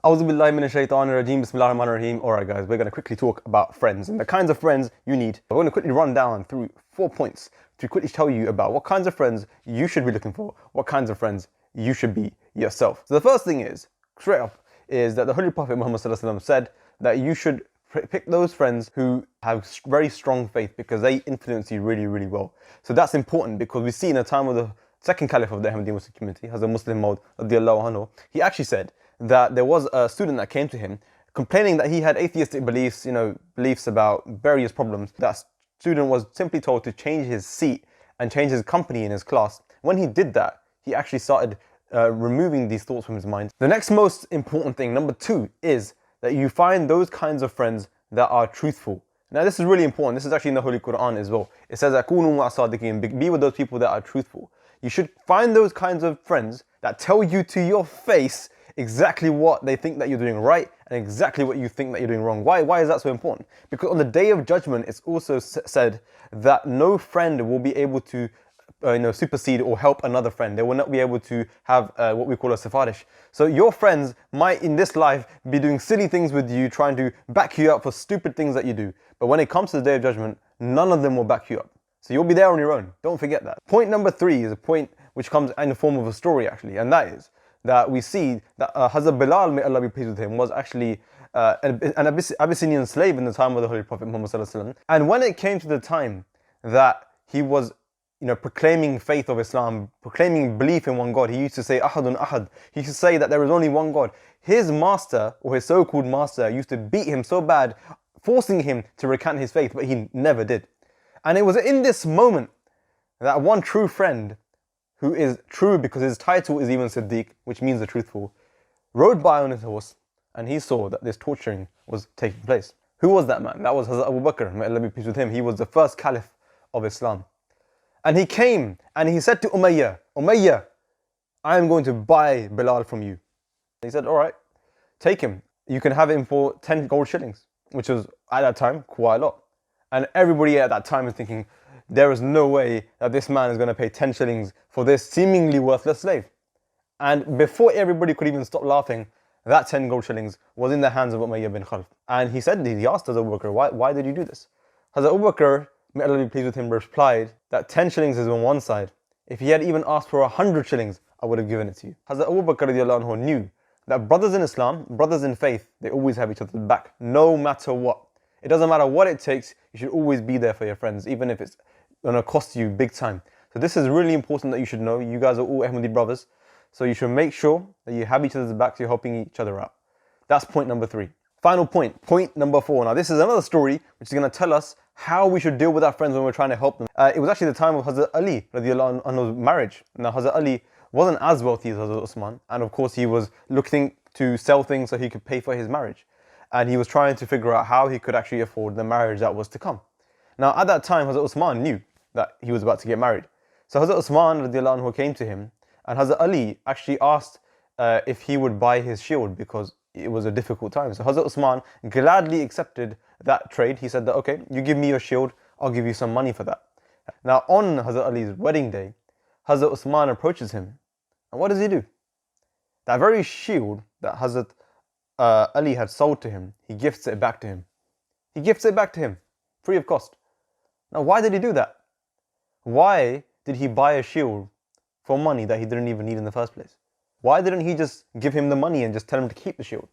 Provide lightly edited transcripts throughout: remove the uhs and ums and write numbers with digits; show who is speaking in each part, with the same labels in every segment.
Speaker 1: A'udhu billahi minash shaitanir rajeem. Bismillahir rahmanir rahim. Alright guys, we're going to quickly talk about friends and the kinds of friends you need. We're going to quickly run down through 4 points to quickly tell you about what kinds of friends you should be looking for, what kinds of friends you should be yourself. So the first thing is, straight up, is that the Holy Prophet Muhammad said that you should pick those friends who have very strong faith because they influence you really, really well. So that's important because we see in the time of the second caliph of the Ahmadi Muslim community, Ahmadi Muslim, he actually said that there was a student that came to him complaining that he had atheistic beliefs, beliefs about various problems. That student was simply told to change his seat and change his company in his class. When he did that, he actually started removing these thoughts from his mind. The next most important thing, number 2, is that you find those kinds of friends that are truthful. Now this is really important. This is actually in the Holy Quran as well. It says that be with those people that are truthful. You should find those kinds of friends that tell you to your face exactly what they think that you're doing right and exactly what you think that you're doing wrong. Why is that so important? Because on the day of judgment, it's also said that no friend will be able to supersede or help another friend. They will not be able to have what we call a sifarish. So your friends might in this life be doing silly things with you, trying to back you up for stupid things that you do. But when it comes to the day of judgment, none of them will back you up. So you'll be there on your own. Don't forget that. Point number 3 is a point which comes in the form of a story actually, and that is that we see that Hazrat Bilal, may Allah be pleased with him, was actually an Abyssinian slave in the time of the Holy Prophet Muhammad. And when it came to the time that he was proclaiming faith of Islam, proclaiming belief in one God, he used to say Ahadun Ahad. He used to say that there is only one God. His master, or his so-called master, used to beat him so bad, forcing him to recant his faith, but he never did. And it was in this moment that one true friend, who is true because his title is even Siddiq, which means the truthful, rode by on his horse and he saw that this torturing was taking place. Who was that man? That was Hazrat Abu Bakr, may Allah be pleased with him. He was the first caliph of Islam. And he came and he said to Umayyah, I am going to buy Bilal from you. He said, all right, take him. You can have him for 10 gold shillings, which was at that time quite a lot. And everybody at that time is thinking, there is no way that this man is going to pay 10 shillings for this seemingly worthless slave. And before everybody could even stop laughing, that 10 gold shillings was in the hands of Umayyah bin Khalaf. And he asked Hazrat Abu Bakr, why did you do this? Hazrat Abu Bakr, may Allah be pleased with him, replied that 10 shillings is on one side. If he had even asked for 100 shillings, I would have given it to you. Hazrat Abu Bakr radiallahu anhu knew that brothers in Islam, brothers in faith, they always have each other's back, no matter what. It doesn't matter what it takes, you should always be there for your friends, even if it's going to cost you big time. So this is really important that you should know. You guys are all Ahmadi brothers, so you should make sure that you have each other's backs, you're helping each other out. That's point number 3. Final point, point number 4. Now this is another story which is going to tell us how we should deal with our friends when we're trying to help them. It was actually the time of Hazrat Ali radiallahu anhu's marriage. Now Hazrat Ali wasn't as wealthy as Hazrat Usman, and of course he was looking to sell things so he could pay for his marriage. And he was trying to figure out how he could actually afford the marriage that was to come. Now at that time, Hazrat Usman knew that he was about to get married. So Hazrat Usman radiallahu anhu came to him, and Hazrat Ali actually asked if he would buy his shield because it was a difficult time. So Hazrat Usman gladly accepted that trade. He said that, okay, you give me your shield, I'll give you some money for that. Now on Hazrat Ali's wedding day, Hazrat Usman approaches him, and what does he do? That very shield that Hazrat Ali had sold to him, he gifts it back to him. He gifts it back to him, free of cost. Now why did he do that? Why did he buy a shield for money that he didn't even need in the first place? Why didn't he just give him the money and just tell him to keep the shield?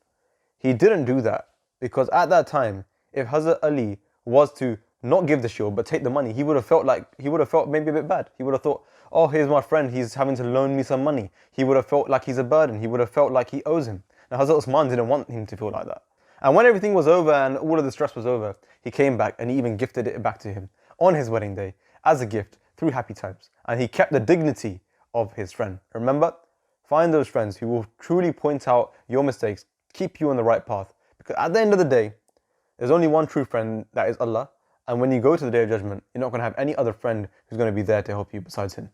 Speaker 1: He didn't do that because at that time, if Hazrat Ali was to not give the shield but take the money, he would have felt maybe a bit bad. He would have thought, oh, here's my friend, he's having to loan me some money. He would have felt like he's a burden. He would have felt like he owes him. Now Hazrat Usman didn't want him to feel like that. And when everything was over and all of the stress was over, he came back and he even gifted it back to him on his wedding day as a gift through happy times. And he kept the dignity of his friend. Remember, find those friends who will truly point out your mistakes, keep you on the right path. Because at the end of the day, there's only one true friend, that is Allah. And when you go to the day of judgment, you're not going to have any other friend who's going to be there to help you besides him.